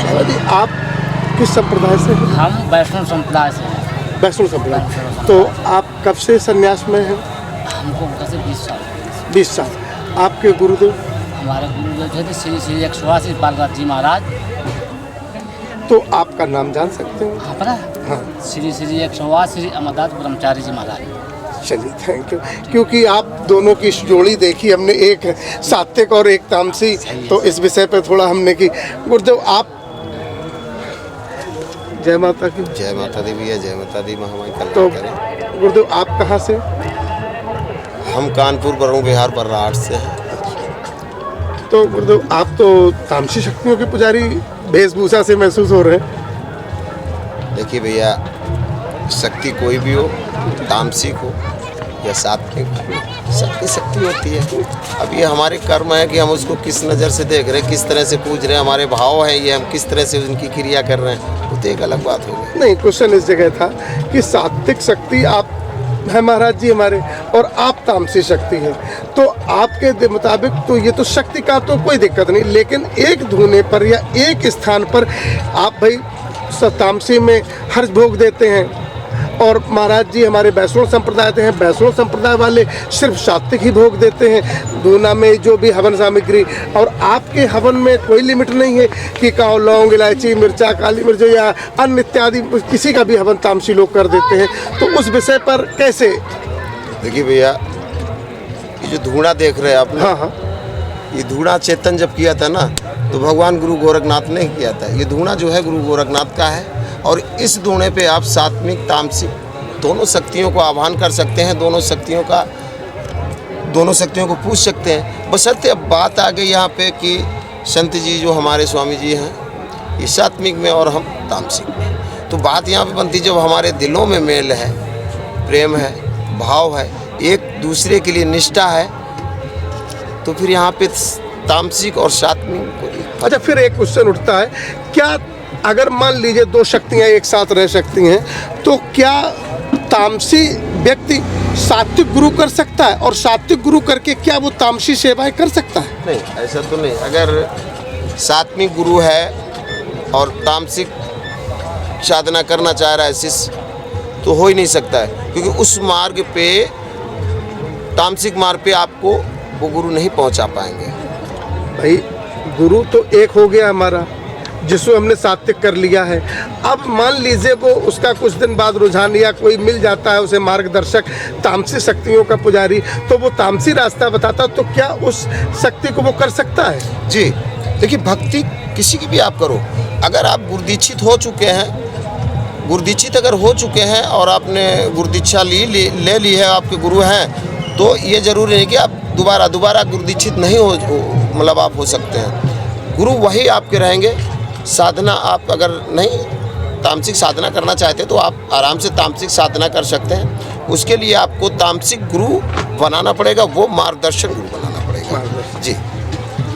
बाबा जी आप किस संप्रदाय से हैं? हम वैष्णव संप्रदाय से हैं। वैष्णव संप्रदाय। तो आप कब से संन्यास में हैं? हमको कैसे 20 साल 20 साल। आपके गुरुदेव? हमारे गुरुदेव थे श्री श्री 188 बालराज जी महाराज। तो आपका नाम जान सकते हैं? हाँ पता हाँ श्री श्री 188 श्री अमरदास ब्रह्मचारी जी महाराज। चलिए थैंक यू। क्योंकि आप दोनों की जोड़ी देखी हमने, एक सात्विक और एक तामसी, तो इस विषय पर थोड़ा हमने की। गुरुदेव आप? जय माता की। जय माता दी भैया, जय माता दी महामाई तो कल्याण करें। गुरुदेव आप कहाँ से? हम कानपुर बरौं बिहार बर्राठ से हैं। तो गुरुदेव आप तो तामसी शक्तियों के पुजारी वेशभूषा से महसूस हो रहे हैं। देखिए भैया, शक्ति कोई भी हो, तामसिक हो या सात्विक हो, सबकी शक्ति होती है। अब ये हमारे कर्म है कि हम उसको किस नज़र से देख रहे हैं, किस तरह से पूज रहे हैं, हमारे भाव हैं ये, हम किस तरह से उनकी क्रिया कर रहे हैं, वो तो एक अलग बात हो गई। नहीं, क्वेश्चन इस जगह था कि सात्विक शक्ति आप है महाराज जी हमारे, और आप तामसी शक्ति हैं, तो आपके मुताबिक तो ये तो शक्ति का तो कोई दिक्कत नहीं, लेकिन एक धुने पर या एक स्थान पर आप भाई तामसी में हर्ष भोग देते हैं, और महाराज जी हमारे वैष्णव संप्रदाय के हैं, वैष्णव संप्रदाय वाले सिर्फ सात्विक ही भोग देते हैं धूना में जो भी हवन सामग्री, और आपके हवन में कोई लिमिट नहीं है कि काओ लौंग इलायची मिर्चा काली मिर्च या अन्य इत्यादि किसी का भी हवन तामसी लोग कर देते हैं, तो उस विषय पर कैसे? देखिए भैया, ये जो धूणा देख रहे हैं आप, हाँ हाँ, ये धूणा चेतन जब किया था ना, तो भगवान गुरु गोरखनाथ ने किया था। ये धूणा जो है गुरु गोरखनाथ का है, और इस धूणे पे आप सात्विक तामसिक दोनों शक्तियों को आह्वान कर सकते हैं, दोनों शक्तियों को पूछ सकते हैं। बशर्ते अब बात आ गई यहाँ पे कि संत जी जो हमारे स्वामी जी हैं, ये सात्विक में और हम तामसिक में, तो बात यहाँ पे बनती जब हमारे दिलों में मेल है, प्रेम है, भाव है, एक दूसरे के लिए निष्ठा है, तो फिर यहाँ पे तामसिक और सात्विक। अच्छा, फिर एक क्वेश्चन उठता है, क्या अगर मान लीजिए दो शक्तियाँ एक साथ रह सकती हैं, तो क्या तामसी व्यक्ति सात्विक गुरु कर सकता है, और सात्विक गुरु करके क्या वो तामसी सेवाएं कर सकता है? नहीं, ऐसा तो नहीं। अगर सात्विक गुरु है और तामसिक साधना करना चाह रहा है शिष्य, तो हो ही नहीं सकता है, क्योंकि उस मार्ग पे, तामसिक मार्ग पे आपको वो गुरु नहीं पहुंचा पाएंगे। भाई गुरु तो एक हो गया हमारा, जिसको हमने सात्विक कर लिया है। अब मान लीजिए वो उसका कुछ दिन बाद रुझान या कोई मिल जाता है उसे मार्गदर्शक तामसी शक्तियों का पुजारी, तो वो तामसी रास्ता बताता, तो क्या उस शक्ति को वो कर सकता है? जी देखिए, भक्ति किसी की भी आप करो, अगर आप गुरुदीक्षित हो चुके हैं, गुरुदीक्षित अगर हो चुके हैं और आपने गुरुदीक्षा ले ली है, आपके गुरु हैं, तो ये जरूरी नहीं कि आप दोबारा गुरुदीक्षित नहीं हो, मतलब आप हो सकते हैं। गुरु वही आपके रहेंगे। साधना आप अगर नहीं तामसिक साधना करना चाहते तो आप आराम से तामसिक साधना कर सकते हैं। उसके लिए आपको तामसिक गुरु बनाना पड़ेगा, वो मार्गदर्शन गुरु बनाना पड़ेगा। जी,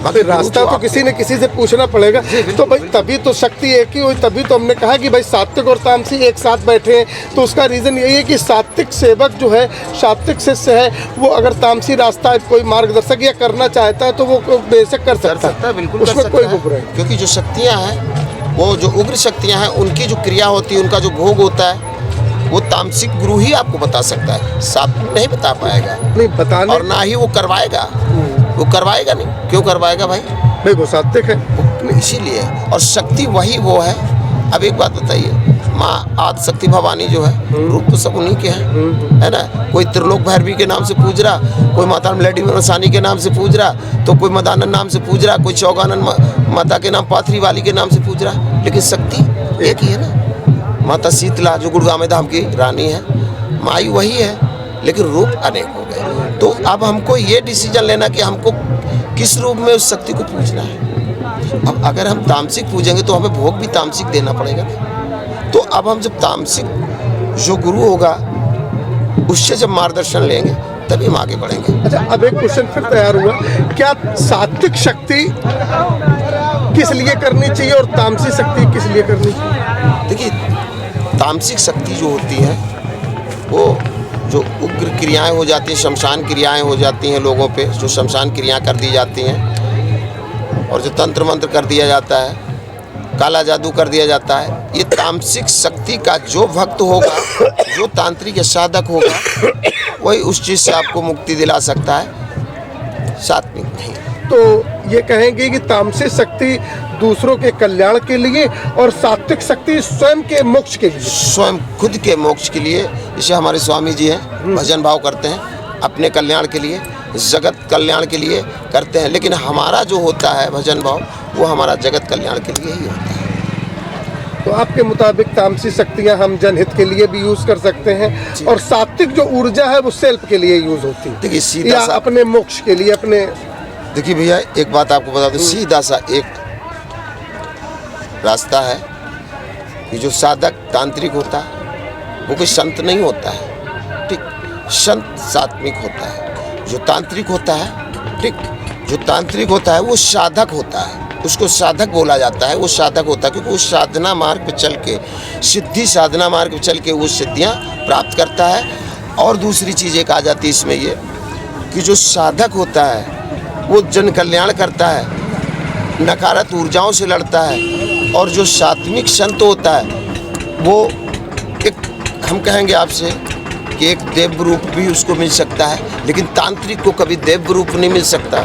बाकी रास्ता तो किसी न किसी से पूछना पड़ेगा। तो भाई तभी तो शक्ति एक ही हुई, तभी तो हमने कहा कि भाई सात्विक और तामसी एक साथ बैठे हैं। तो उसका रीज़न यही है कि सात्विक सेवक जो है, सात्विक शिष्य है, वो अगर तामसी रास्ता कोई मार्गदर्शक या करना चाहता है तो वो बेशक कर सकता है, बिल्कुल उसमें कोई बुरा है। क्योंकि जो शक्तियाँ हैं, वो जो उग्र शक्तियाँ हैं, उनकी जो क्रिया होती है, उनका जो भोग होता है, वो तामसिक गुरु ही आपको बता सकता है, सात्विक नहीं बता पाएगा। नहीं बताने, और ना ही वो करवाएगा, वो करवाएगा नहीं। क्यों करवाएगा भाई? भाई वो सात्विक है, इसीलिए। और शक्ति वही वो है। अब एक बात बताइए, माँ आदि शक्ति भवानी जो है, रूप तो सब उन्हीं के हैं, है ना। कोई त्रिलोक भैरवी के नाम से पूज रहा, कोई माता लेडी मनसानी के नाम से पूज रहा, तो कोई मदानंद नाम से पूज रहा, कोई चौगानन माता के नाम पाथरी वाली के नाम से पूज रहा, लेकिन शक्ति एक ही है ना। माता शीतला जो गुड़गांव धाम की रानी है, माई वही है, लेकिन रूप अनेक हो गए। तो अब हमको ये डिसीजन लेना कि हमको किस रूप में उस शक्ति को पूजना है। अब अगर हम तामसिक पूजेंगे तो हमें भोग भी तामसिक देना पड़ेगा ना। तो अब हम जब तामसिक जो गुरु होगा उससे जब मार्गदर्शन लेंगे तभी हम आगे बढ़ेंगे। अच्छा, अब एक क्वेश्चन फिर तैयार हुआ, क्या सात्विक शक्ति किस लिए करनी चाहिए और तामसिक शक्ति किस लिए करनी चाहिए? देखिए, तामसिक शक्ति जो होती है, वो जो उग्र क्रियाएं हो जाती हैं, शमशान क्रियाएं हो जाती हैं लोगों पे, जो शमशान क्रियाएं कर दी जाती हैं, और जो तंत्र मंत्र कर दिया जाता है, काला जादू कर दिया जाता है। ये तामसिक शक्ति का जो भक्त होगा, जो तांत्रिक या साधक होगा, वही उस चीज़ से आपको मुक्ति दिला सकता है, सात्विक नहीं। तो ये कहेंगे कि तामसिक शक्ति दूसरों के कल्याण के लिए और सात्विक शक्ति स्वयं के मोक्ष के लिए, स्वयं खुद के मोक्ष के लिए। इसे हमारे स्वामी जी हैं, भजन भाव करते हैं, अपने कल्याण के लिए, जगत कल्याण के लिए करते हैं। लेकिन हमारा जो होता है भजन भाव, वो हमारा जगत कल्याण के लिए ही होता है। तो आपके मुताबिक तामसिक शक्तियां हम जनहित के लिए भी यूज कर सकते हैं और सात्विक जो ऊर्जा है वो सेल्फ के लिए यूज होती है, देखिए सीधा या सा, अपने मोक्ष के लिए अपने। देखिए भैया एक बात आपको बता दूं, सीधा सा एक रास्ता है कि जो साधक तांत्रिक होता है वो कोई संत नहीं होता है, ठीक। संत सात्विक होता है। जो तांत्रिक होता है, ठीक, जो तांत्रिक होता है वो साधक होता है, उसको साधक बोला जाता है। वो साधक होता है क्योंकि वो साधना मार्ग पे चल के, सिद्धि साधना मार्ग पे चल के वो सिद्धियाँ प्राप्त करता है। और दूसरी चीज़ एक आ जाती है इसमें ये कि जो साधक होता है वो जन कल्याण करता है, नकारात्मक ऊर्जाओं से लड़ता है। और जो सात्विक संत होता है वो एक, हम कहेंगे आपसे कि एक देव रूप भी उसको मिल सकता है, लेकिन तांत्रिक को कभी देव रूप नहीं मिल सकता,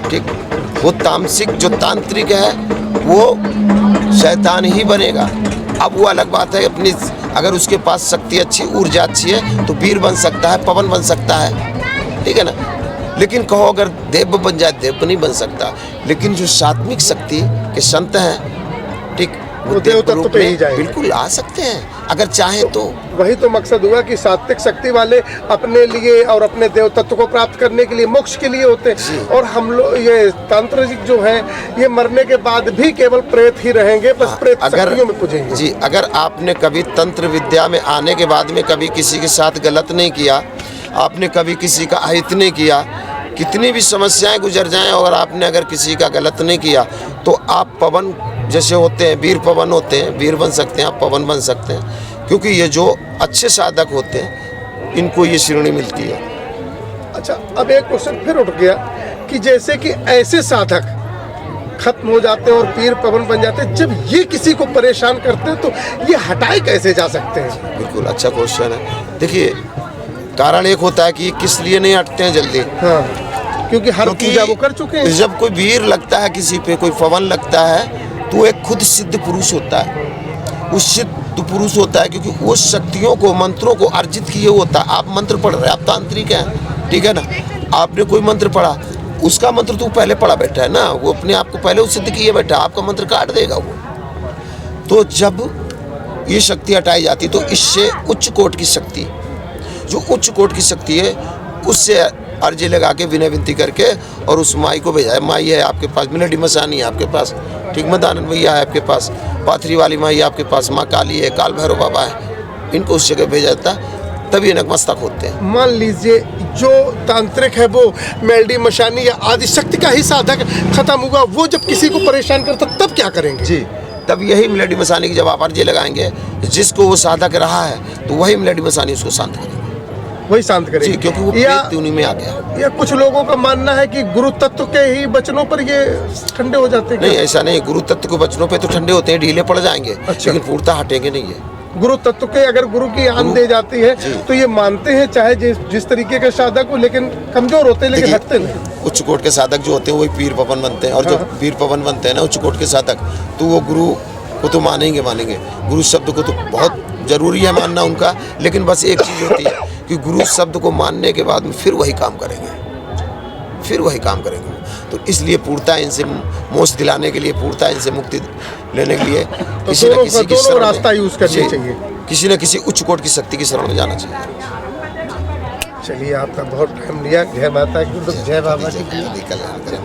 ठीक। वो तामसिक जो तांत्रिक है वो शैतान ही बनेगा। अब वो अलग बात है, अपनी अगर उसके पास शक्ति अच्छी, ऊर्जा अच्छी है तो वीर बन सकता है, पवन बन सकता है, ठीक है ना। लेकिन कहो अगर देव बन जाए, देव नहीं बन सकता। लेकिन जो सात्विक शक्ति के संत हैं, ठीक, वो देव तत्व पे ही जाएंगे, बिल्कुल आ सकते हैं अगर चाहे तो। वही तो मकसद हुआ कि सात्विक शक्ति वाले अपने लिए और अपने देव तत्व को प्राप्त करने के लिए, मोक्ष के लिए होते हैं। और हम लोग ये तांत्रिक जो हैं ये मरने के बाद भी केवल प्रेत ही रहेंगे, बस प्रेत शक्तियों में पूजेंगे। जी, अगर आपने कभी तंत्र विद्या में आने के बाद में कभी किसी के साथ गलत नहीं किया, आपने कभी किसी का अहित नहीं किया, कितनी भी समस्याएं गुजर जाएं, और आपने अगर किसी का गलत नहीं किया तो आप पवन जैसे होते हैं, वीर पवन होते हैं, वीर बन सकते हैं, आप पवन बन सकते हैं। क्योंकि ये जो अच्छे साधक होते हैं इनको ये श्रेणी मिलती है। अच्छा, अब एक क्वेश्चन फिर उठ गया कि जैसे कि ऐसे साधक खत्म हो जाते हैं और पीर पवन बन जाते हैं, जब ये किसी को परेशान करते हैं तो ये हटाए कैसे जा सकते हैं? बिल्कुल अच्छा क्वेश्चन है। देखिए कारण एक होता है कि किस लिए नहीं हटते हैं जल्दी। हाँ, क्योंकि हर पूजा वो कर चुके हैं। जब कोई वीर लगता है किसी पे, कोई पवन लगता है, तो एक खुद सिद्ध पुरुष होता है। वो सिद्ध पुरुष होता है क्योंकि वो शक्तियों को, मंत्रों को अर्जित किए होता है। आप मंत्र पढ़ रहे हैं, आप तांत्रिक हैं, ठीक है ना। आपने कोई मंत्र पढ़ा, उसका मंत्र तो पहले पढ़ा बैठा है ना, वो अपने आप को पहले वो सिद्ध किए बैठा है, आपका मंत्र काट देगा वो। तो जब ये शक्ति हटाई जाती तो इससे उच्च कोट की शक्ति, जो उच्च कोट की शक्ति है, उससे अर्जी लगा के विनय विनती करके और उस माई को भेजा है। माई है आपके पास, मिलडी मसानी है आपके पास, ठीक, मदानंद भैया है आपके पास, पाथरी वाली माई है आपके पास, माँ काली है, काल भैरव बाबा है, इनको उस जगह भेजा जाता है, तभी नतमस्तक होते हैं। मान लीजिए जो तांत्रिक है वो मेलडी मशानी या आदि शक्ति का ही साधक खत्म हुआ, वो जब किसी को परेशान करता तब क्या करेंगे? जी, तब यही मिलडी मसानी की जब आप अर्जी लगाएंगे, जिसको वो साधक रहा है तो वही मिलडी मसानी उसको शांत करेंगे, वही शांत करेंगे। जी, क्योंकि वो प्रेत उन्हीं में आ गया। या कुछ लोगों का मानना है कि गुरु तत्व के ही वचनों पर ये ठंडे हो जाते हैं। नहीं, ऐसा नहीं, गुरु तत्व के वचनों पे तो ठंडे होते हैं, ढीले पड़ जाएंगे, अच्छा। लेकिन पूर्णतः हटेंगे नहीं है। गुरु तत्व के अगर गुरु की आन दे जाती है तो ये मानते हैं चाहे जिस तरीके के साधक हो, लेकिन कमजोर होते हैं, लेकिन हटते नहीं। उच्च कोट के साधक जो होते हैं वही पीर पवन बनते हैं, और जब पीर पवन बनते हैं ना उच्च कोट के साधक, तो वो गुरु को तो मानेंगे। गुरु शब्द को तो बहुत जरूरी है मानना उनका, लेकिन बस एक चीज़ होती है कि गुरु शब्द को मानने के बाद में फिर वही काम करेंगे, फिर वही काम करेंगे। तो इसलिए पूर्णतः इनसे मोक्ष दिलाने के लिए, पूर्णतः इनसे मुक्ति लेने के लिए किसी न किसी की दोनों रास्ता यूज करनी चाहिए, किसी न किसी उच्च कोट की शक्ति की शरण में जाना चाहिए। चलिए, आपका बहुत टाइम लिया। जय माता की, जय बाबा की। कल्याण करें।